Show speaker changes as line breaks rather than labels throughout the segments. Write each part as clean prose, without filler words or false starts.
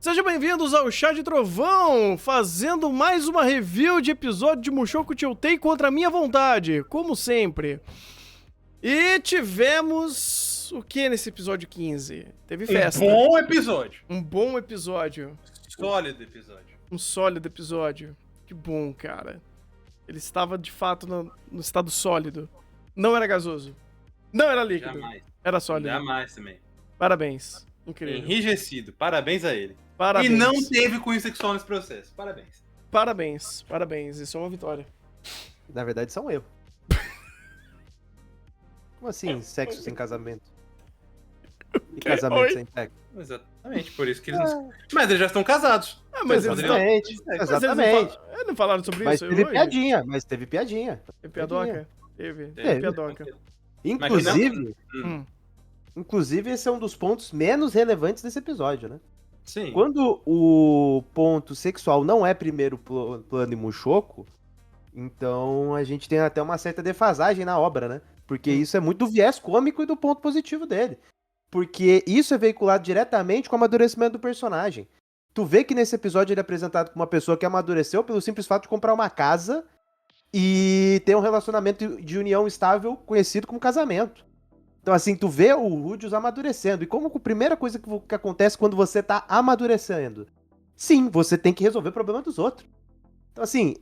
Sejam bem-vindos ao Chá de Trovão, fazendo mais uma review de episódio de Mushoku Tensei contra a minha vontade, como sempre. E tivemos o que nesse episódio 15? Teve festa.
Um bom episódio.
Um bom episódio.
Sólido episódio.
Um sólido episódio. Que bom, cara. Ele estava, de fato, no estado sólido. Não era gasoso. Não era líquido.
Jamais.
Era sólido.
Jamais também.
Parabéns. Incrível.
Enrijecido. Parabéns a ele.
Parabéns.
E não teve cunho sexual nesse processo. Parabéns.
Parabéns. Parabéns. Isso é uma vitória.
Na verdade, isso é um erro. Como assim, sexo sem casamento? E casamento
Oi?
sem sexo?
Exatamente, por isso que eles não... Mas eles já estão casados.
Ah, mas eles não...
Exatamente,
Mas
exatamente.
eles não falaram sobre
Mas
isso
teve
hoje?
piadinha, mas teve piadinha.
Teve piadoca? Teve
Teve.
piadoca.
Inclusive,
Hum.
esse é um dos pontos menos relevantes desse episódio, né?
Sim.
Quando o ponto sexual não é primeiro plano em Mushoku, então a gente tem até uma certa defasagem na obra, né? Porque isso é muito do viés cômico e do ponto positivo dele. Porque isso é veiculado diretamente com o amadurecimento do personagem. Tu vê que nesse episódio ele é apresentado como uma pessoa que amadureceu pelo simples fato de comprar uma casa e ter um relacionamento de união estável conhecido como casamento. Então, assim, tu vê o Rudius amadurecendo. E como a primeira coisa que acontece quando você tá amadurecendo? Sim, você tem que resolver o problema dos outros. Então, assim,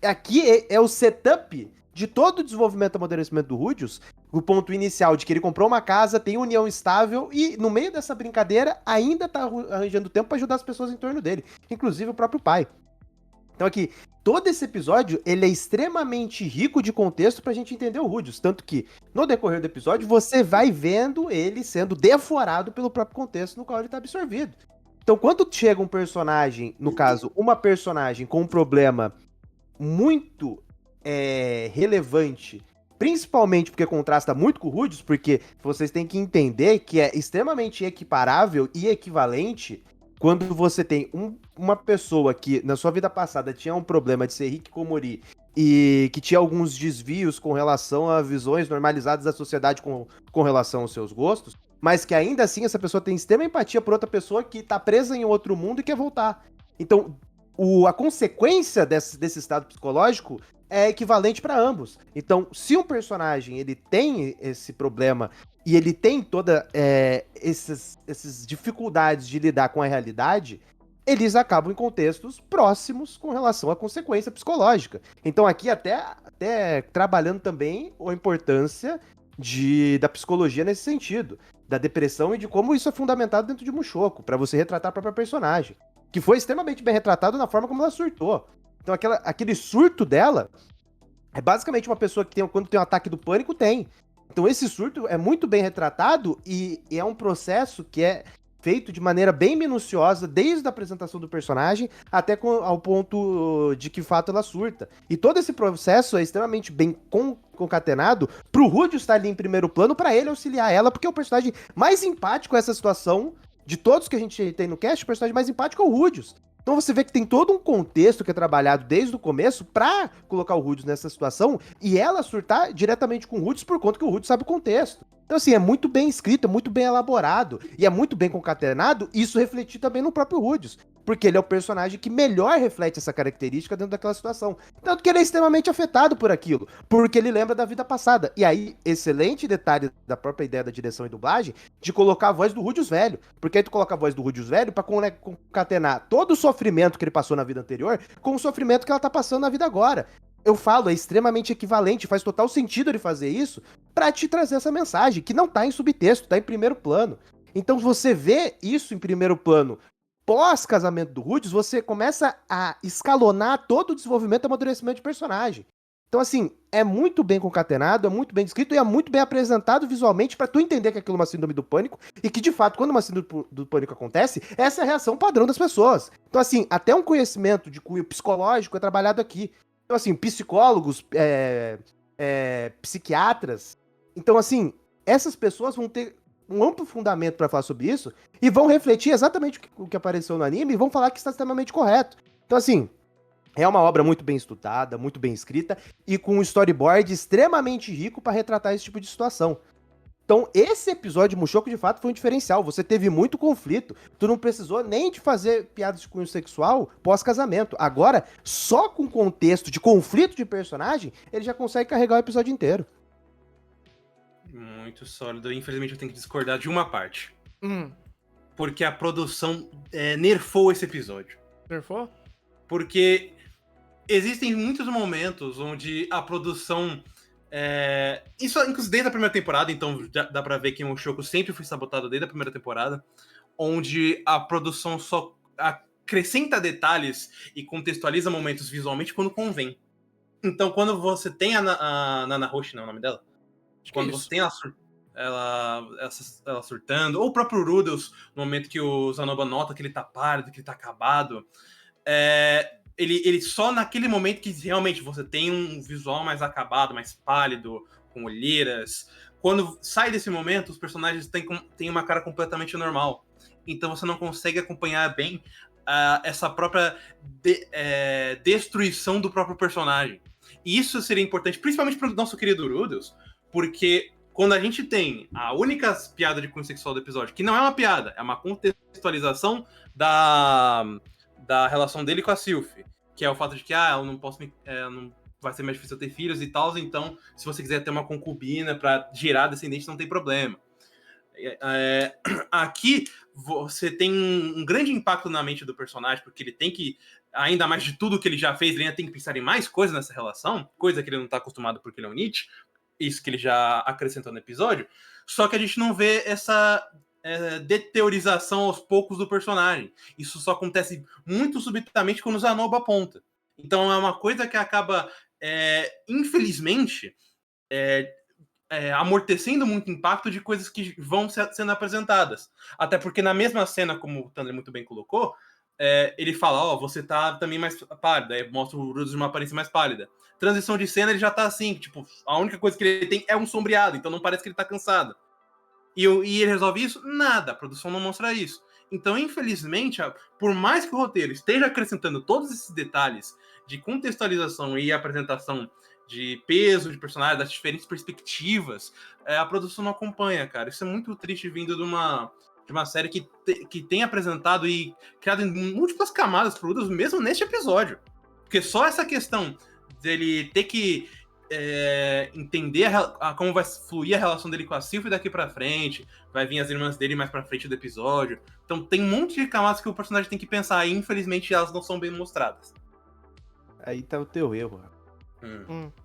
aqui é o setup de todo o desenvolvimento e amadurecimento do Rudius. O ponto inicial de que ele comprou uma casa, tem união estável e, no meio dessa brincadeira, ainda tá arranjando tempo pra ajudar as pessoas em torno dele. Inclusive o próprio pai. Então, aqui, todo esse episódio, ele é extremamente rico de contexto pra gente entender o Rudius. Tanto que, no decorrer do episódio, você vai vendo ele sendo deforado pelo próprio contexto no qual ele tá absorvido. Então, quando chega um personagem, no caso, uma personagem com um problema muito relevante, principalmente porque contrasta muito com o Rudius, porque vocês têm que entender que é extremamente equiparável e equivalente quando você tem uma pessoa que na sua vida passada tinha um problema de ser hikikomori e que tinha alguns desvios com relação a visões normalizadas da sociedade com relação aos seus gostos, mas que ainda assim essa pessoa tem extrema empatia por outra pessoa que tá presa em outro mundo e quer voltar. Então, a consequência desse estado psicológico é equivalente para ambos. Então, se um personagem ele tem esse problema e ele tem toda essas dificuldades de lidar com a realidade, eles acabam em contextos próximos com relação à consequência psicológica. Então, aqui até trabalhando também a importância da psicologia nesse sentido, da depressão e de como isso é fundamentado dentro de Mushoku, para você retratar a própria personagem, que foi extremamente bem retratado na forma como ela surtou. Então aquele surto dela é basicamente uma pessoa que quando tem um ataque do pânico, tem. Então esse surto é muito bem retratado e é um processo que é feito de maneira bem minuciosa, desde a apresentação do personagem até ao ponto de que, de fato, ela surta. E todo esse processo é extremamente bem concatenado pro Rudius estar ali em primeiro plano, pra ele auxiliar ela, porque é o personagem mais empático a essa situação. De todos que a gente tem no cast, o personagem mais empático é o Rudius. Então você vê que tem todo um contexto que é trabalhado desde o começo pra colocar o Rudius nessa situação e ela surtar diretamente com o Rudius por conta que o Rudius sabe o contexto. Então assim, é muito bem escrito, é muito bem elaborado e é muito bem concatenado, e isso refletir também no próprio Rudius. Porque ele é o personagem que melhor reflete essa característica dentro daquela situação. Tanto que ele é extremamente afetado por aquilo, porque ele lembra da vida passada. E aí, excelente detalhe da própria ideia da direção e dublagem, de colocar a voz do Rudius velho. Porque aí tu coloca a voz do Rudius velho pra concatenar todo o sofrimento que ele passou na vida anterior com o sofrimento que ela tá passando na vida agora. Eu falo, é extremamente equivalente, faz total sentido ele fazer isso pra te trazer essa mensagem, que não tá em subtexto, tá em primeiro plano. Então, você vê isso em primeiro plano pós-casamento do Rudius, você começa a escalonar todo o desenvolvimento e amadurecimento de personagem. Então, assim, é muito bem concatenado, é muito bem descrito e é muito bem apresentado visualmente pra tu entender que aquilo é uma síndrome do pânico e que, de fato, quando uma síndrome do pânico acontece, essa é a reação padrão das pessoas. Então, assim, até um conhecimento de cunho psicológico é trabalhado aqui. Então, assim, psicólogos, psiquiatras. Então, assim, essas pessoas vão ter um amplo fundamento pra falar sobre isso e vão refletir exatamente o que apareceu no anime e vão falar que está extremamente correto. Então, assim, é uma obra muito bem estudada, muito bem escrita e com um storyboard extremamente rico pra retratar esse tipo de situação. Então, esse episódio de Mushoku, de fato, foi um diferencial. Você teve muito conflito. Tu não precisou nem de fazer piadas de cunho sexual pós-casamento. Agora, só com contexto de conflito de personagem, ele já consegue carregar o episódio inteiro.
Muito sólido. Infelizmente, eu tenho que discordar de uma parte. Porque a produção nerfou esse episódio.
Nerfou?
Porque existem muitos momentos onde a produção... Isso, inclusive, desde a primeira temporada, então dá pra ver que o Mushoku sempre foi sabotado desde a primeira temporada, onde a produção só acrescenta detalhes e contextualiza momentos visualmente quando convém. Então, quando você tem a Nana Hoshi, não é o nome dela? Quando você tem ela surtando, ou o próprio Rudels, no momento que o Zanoba nota que ele tá pálido, que ele tá acabado, ele só naquele momento que realmente você tem um visual mais acabado, mais pálido, com olheiras. Quando sai desse momento, os personagens têm uma cara completamente normal. Então você não consegue acompanhar bem essa própria destruição do próprio personagem. E isso seria importante, principalmente para o nosso querido Rudels, porque quando a gente tem a única piada de cunho sexual do episódio, que não é uma piada, é uma contextualização da relação dele com a Sylphie, que é o fato de que eu não posso não vai ser mais difícil eu ter filhos e tal, então se você quiser ter uma concubina para gerar descendente, não tem problema. Aqui você tem um grande impacto na mente do personagem, porque ele tem que, ainda mais de tudo que ele já fez, ele ainda tem que pensar em mais coisas nessa relação, coisa que ele não tá acostumado porque ele é um Nietzsche, isso que ele já acrescentou no episódio, só que a gente não vê essa deteorização aos poucos do personagem. Isso só acontece muito subitamente quando o Zanoba aponta. Então é uma coisa que acaba, infelizmente, amortecendo muito impacto de coisas que vão sendo apresentadas. Até porque na mesma cena, como o Thunder muito bem colocou, ele fala, você tá também mais pálida, aí mostra o Rudels de uma aparência mais pálida. Transição de cena, ele já tá assim, tipo, a única coisa que ele tem é um sombreado, então não parece que ele tá cansado. E ele resolve isso? Nada, a produção não mostra isso. Então, infelizmente, por mais que o roteiro esteja acrescentando todos esses detalhes de contextualização e apresentação de peso de personagens, das diferentes perspectivas, a produção não acompanha, cara. Isso é muito triste vindo de uma série que tem apresentado e criado em múltiplas camadas pro Rudels, mesmo neste episódio. Porque só essa questão dele ter que entender como vai fluir a relação dele com a Sylphie daqui pra frente, vai vir as irmãs dele mais pra frente do episódio. Então tem um monte de camadas que o personagem tem que pensar e infelizmente elas não são bem mostradas.
Aí tá o teu erro.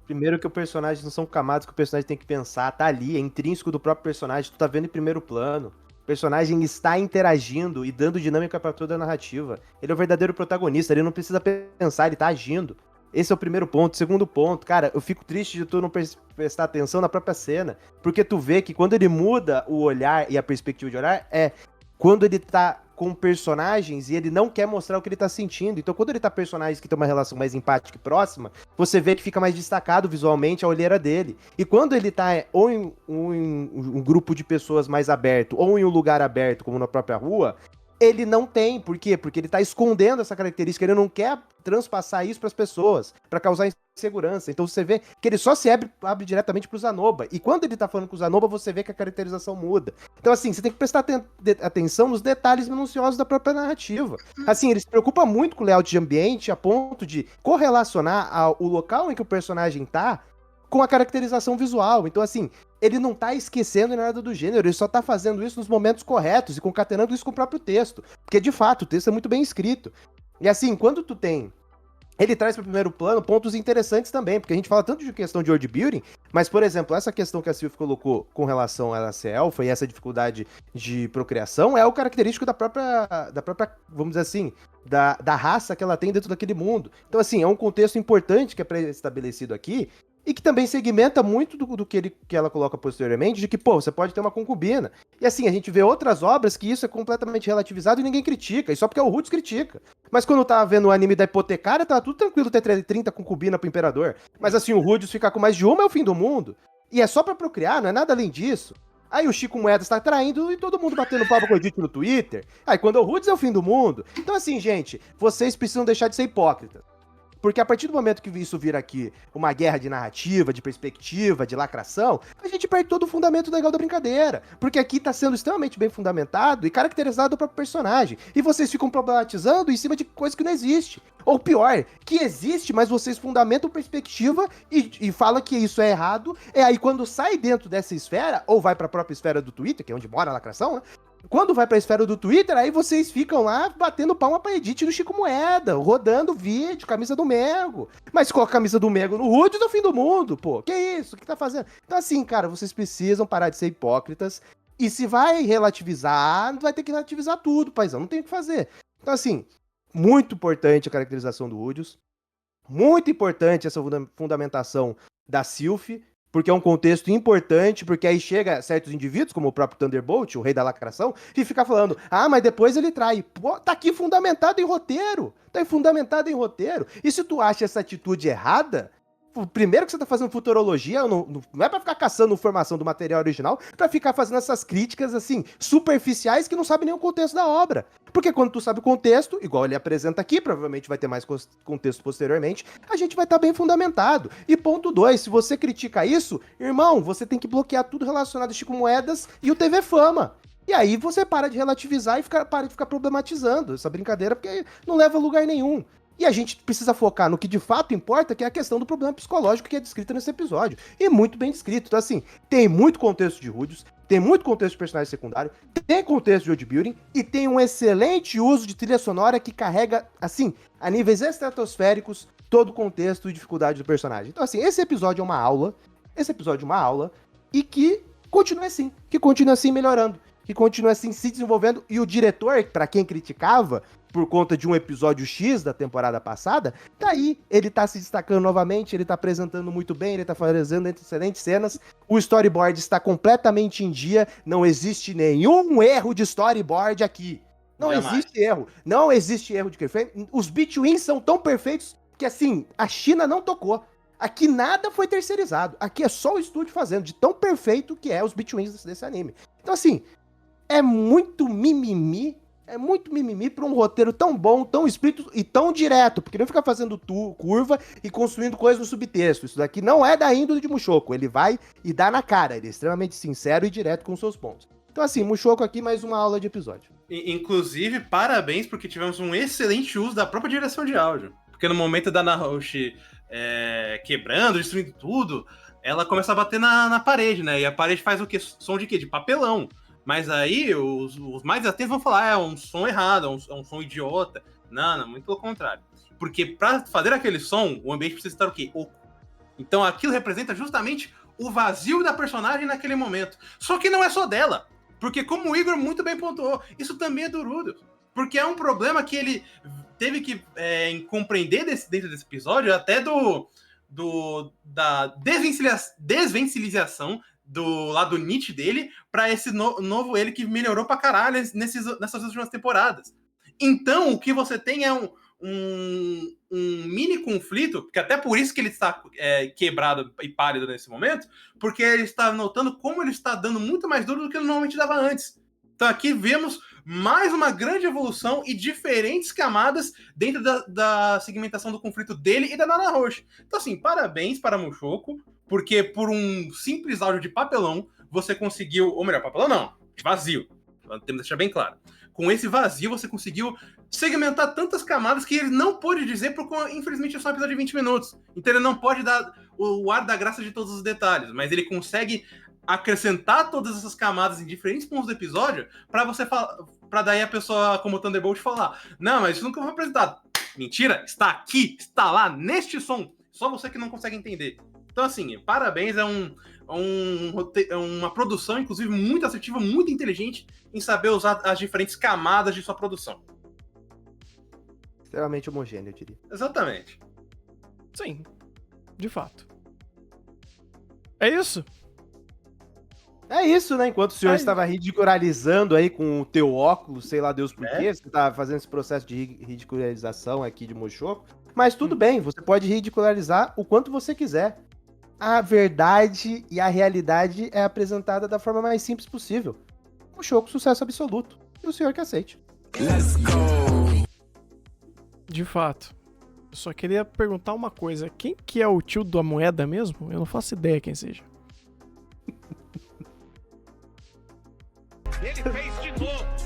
Primeiro que os personagens não são camadas que o personagem tem que pensar, tá ali, é intrínseco do próprio personagem, tu tá vendo em primeiro plano. O personagem está interagindo e dando dinâmica pra toda a narrativa. Ele é o verdadeiro protagonista, ele não precisa pensar, ele tá agindo. Esse é o primeiro ponto. Segundo ponto, cara, eu fico triste de tu não prestar atenção na própria cena, porque tu vê que quando ele muda o olhar e a perspectiva de olhar, quando ele tá com personagens e ele não quer mostrar o que ele tá sentindo. Então, quando ele tá com personagens que tem uma relação mais empática e próxima, você vê que fica mais destacado visualmente a olheira dele. E quando ele tá ou em um grupo de pessoas mais aberto, ou em um lugar aberto, como na própria rua, ele não tem. Por quê? Porque ele tá escondendo essa característica, ele não quer transpassar isso pras pessoas, pra causar insegurança. Então você vê que ele só se abre diretamente pro Zanoba. E quando ele tá falando com o Zanoba, você vê que a caracterização muda. Então assim, você tem que prestar atenção nos detalhes minuciosos da própria narrativa. Assim, ele se preocupa muito com o layout de ambiente a ponto de correlacionar o local em que o personagem tá com a caracterização visual. Então assim, ele não tá esquecendo nada do gênero, ele só tá fazendo isso nos momentos corretos e concatenando isso com o próprio texto. Porque, de fato, o texto é muito bem escrito. E assim, quando tu tem... Ele traz para o primeiro plano pontos interessantes também, porque a gente fala tanto de questão de world building, mas, por exemplo, essa questão que a Sylphie colocou com relação a ela ser elfa e essa dificuldade de procriação é o característico da própria, vamos dizer assim, da raça que ela tem dentro daquele mundo. Então, assim, é um contexto importante que é pré-estabelecido aqui, e que também segmenta muito do que ela coloca posteriormente, de que, você pode ter uma concubina. E assim, a gente vê outras obras que isso é completamente relativizado e ninguém critica, e só porque o Roots critica. Mas quando eu tava vendo o anime da Hipotecária, tava tudo tranquilo ter 30 concubinas pro imperador. Mas assim, o Roots ficar com mais de uma é o fim do mundo. E é só pra procriar, não é nada além disso. Aí o Chico Moedas tá traindo e todo mundo batendo papo com o Edith no Twitter. Aí quando é o Roots é o fim do mundo. Então assim, gente, vocês precisam deixar de ser hipócritas. Porque a partir do momento que isso vira aqui uma guerra de narrativa, de perspectiva, de lacração, a gente perde todo o fundamento legal da brincadeira. Porque aqui tá sendo extremamente bem fundamentado e caracterizado o próprio personagem. E vocês ficam problematizando em cima de coisa que não existe. Ou pior, que existe, mas vocês fundamentam perspectiva e falam que isso é errado. É aí quando sai dentro dessa esfera, ou vai pra própria esfera do Twitter, que é onde mora a lacração, né? Quando vai pra esfera do Twitter, aí vocês ficam lá batendo palma pra edit do Chico Moeda, rodando vídeo, camisa do Mengo. Mas se coloca a camisa do Mengo no HUD do fim do mundo, pô. Que isso? O que tá fazendo? Então assim, cara, vocês precisam parar de ser hipócritas. E se vai relativizar, vai ter que relativizar tudo, paizão. Não tem o que fazer. Então assim, muito importante a caracterização do Rudius. Muito importante essa fundamentação da Sylph. Porque é um contexto importante, porque aí chega certos indivíduos, como o próprio Thunderbolt, o rei da lacração, e fica falando, mas depois ele trai. Pô, tá aqui fundamentado em roteiro. Tá fundamentado em roteiro. E se tu acha essa atitude errada, primeiro que você tá fazendo futurologia, não é pra ficar caçando informação do material original, pra ficar fazendo essas críticas, assim, superficiais que não sabem nem o contexto da obra. Porque quando tu sabe o contexto, igual ele apresenta aqui, provavelmente vai ter mais contexto posteriormente, a gente vai estar bem fundamentado. E ponto 2, se você critica isso, irmão, você tem que bloquear tudo relacionado a Chico Moedas e o TV Fama. E aí você para de relativizar e para de ficar problematizando essa brincadeira, porque não leva a lugar nenhum. E a gente precisa focar no que de fato importa, que é a questão do problema psicológico que é descrita nesse episódio. E muito bem descrito. Então, assim, tem muito contexto de Rudius, tem muito contexto de personagem secundário, tem contexto de world building e tem um excelente uso de trilha sonora que carrega, assim, a níveis estratosféricos, todo o contexto e dificuldade do personagem. Então, assim, esse episódio é uma aula, e que continue assim melhorando, que continue assim se desenvolvendo. E o diretor, pra quem criticava, por conta de um episódio X da temporada passada, tá aí, ele tá se destacando novamente, ele tá apresentando muito bem, ele tá fazendo excelentes cenas, o storyboard está completamente em dia, não existe nenhum erro de storyboard aqui. Não existe erro de keyframe, os Betweens são tão perfeitos que, assim, a China não tocou. Aqui nada foi terceirizado, aqui é só o estúdio fazendo, de tão perfeito que é os Betweens desse anime. Então, assim, é muito mimimi pra um roteiro tão bom, tão explícito e tão direto, porque não fica fazendo curva e construindo coisas no subtexto. Isso daqui não é da índole de Mushoku, ele vai e dá na cara, ele é extremamente sincero e direto com seus pontos. Então assim, Mushoku aqui, mais uma aula de episódio.
Inclusive, parabéns, porque tivemos um excelente uso da própria direção de áudio. Porque no momento da Nahoshi quebrando, destruindo tudo, ela começa a bater na parede, né? E a parede faz o quê? Som de quê? De papelão. Mas aí os mais atentos vão falar, é um som errado, é um som idiota. Não, muito pelo contrário. Porque pra fazer aquele som, o ambiente precisa estar o quê? Oco. Então aquilo representa justamente o vazio da personagem naquele momento. Só que não é só dela. Porque como o Igor muito bem pontuou, isso também é do Rudius. Porque é um problema que ele teve que compreender dentro desse episódio, até da desvencilização do lado Nietzsche dele pra esse novo ele que melhorou pra caralho nessas últimas temporadas. Então, o que você tem é um mini conflito, que até por isso que ele está quebrado e pálido nesse momento, porque ele está notando como ele está dando muito mais duro do que ele normalmente dava antes. Então aqui vemos mais uma grande evolução e diferentes camadas dentro da segmentação do conflito dele e da Nana Roche. Então assim, parabéns para Mushoku, porque por um simples áudio de papelão, você conseguiu, ou melhor, papelão não, vazio, temos que deixar bem claro. Com esse vazio, você conseguiu segmentar tantas camadas que ele não pôde dizer, porque infelizmente é só um episódio de 20 minutos. Então ele não pode dar o ar da graça de todos os detalhes, mas ele consegue acrescentar todas essas camadas em diferentes pontos do episódio para você falar, para daí a pessoa, como o Thunderbolt, falar: não, mas isso nunca foi apresentado. Mentira, está aqui, está lá, neste som. Só você que não consegue entender. Então, assim, parabéns, é uma produção, inclusive, muito assertiva, muito inteligente em saber usar as diferentes camadas de sua produção.
Extremamente homogêneo, eu diria.
Exatamente.
Sim, de fato. É isso?
É isso, né? Enquanto o senhor estava ridicularizando aí com o teu óculos, sei lá Deus por quê, você estava fazendo esse processo de ridicularização aqui de Mushoku. Mas tudo bem, você pode ridicularizar o quanto você quiser. A verdade e a realidade é apresentada da forma mais simples possível. Mushoku, sucesso absoluto. E o senhor que aceite.
De fato. Eu só queria perguntar uma coisa. Quem que é o tio da moeda mesmo? Eu não faço ideia quem seja.
Ele fez de novo.